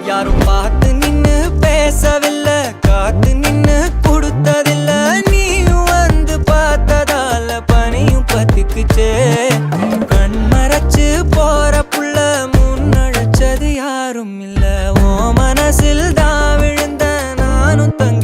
யாரும் பார்த்து நின்னு பேசவில்லை, காத்து நின்னு கொடுத்ததில்ல. நீயும் வந்து பார்த்ததால பனியும் பத்திக்குச்சே. கண் மறைச்சு போற புள்ள முன்னழைச்சது யாரும் இல்ல. ஓ மனசில் தான் விழுந்த நானும் தங்கி